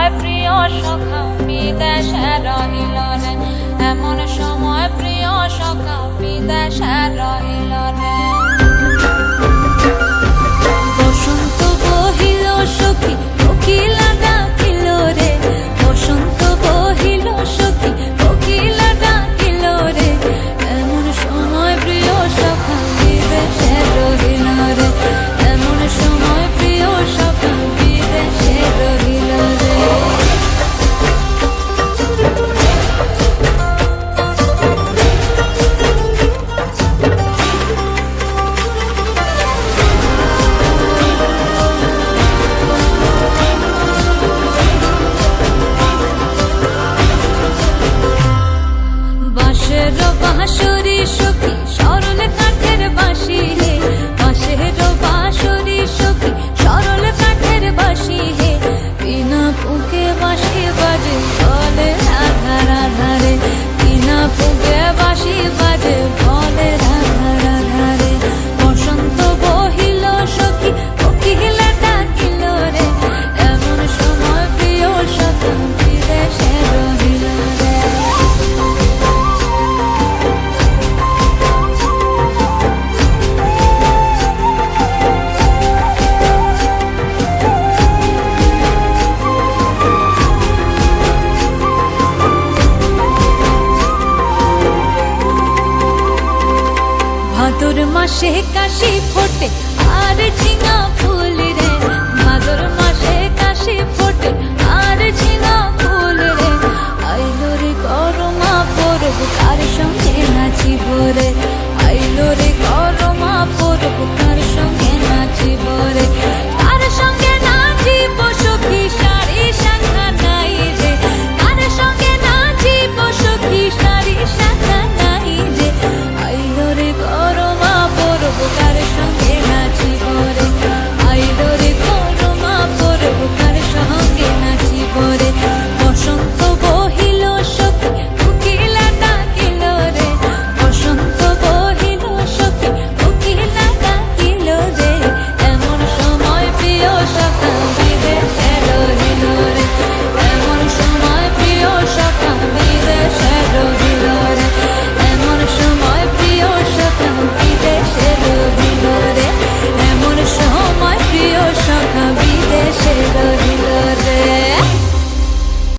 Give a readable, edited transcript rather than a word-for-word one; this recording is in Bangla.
সময় প্রিয় সখা বিদেশে রহিল রে, এমন সময় প্রিয় সখা বিদেশে রহিল রে। বসন্ত বহিল সখী কোকিলা ডাকিল রে, বসন্ত বহিল সখী কোকিলা ডাকিল রে, এমন সময় প্রিয় সখা বিদেশে রহিল রে, এমন সময় প্রিয় সখা বিদেশে রহিল রে। বাঁশের বাঁশরি সখী সরল কাঠের বাঁশি হে, বাঁশের বাঁশরি সখী সরল কাঠের বাঁশি হে, বিনা ফুঁকে বাঁশি বাজে বলে রাধা রাধা রে, বিনা ফুঁকে বাঁশি বাজে বলে রাধা রাধা রে। বসন্ত বহিল সখী কোকিলা ডাকিল রে, এমন সময় প্রিয় সখা বিদেশে রহিল রে। ভাদর মাসে কাশি ফোটে আর ঝিঙা ফুল রে, ভাদর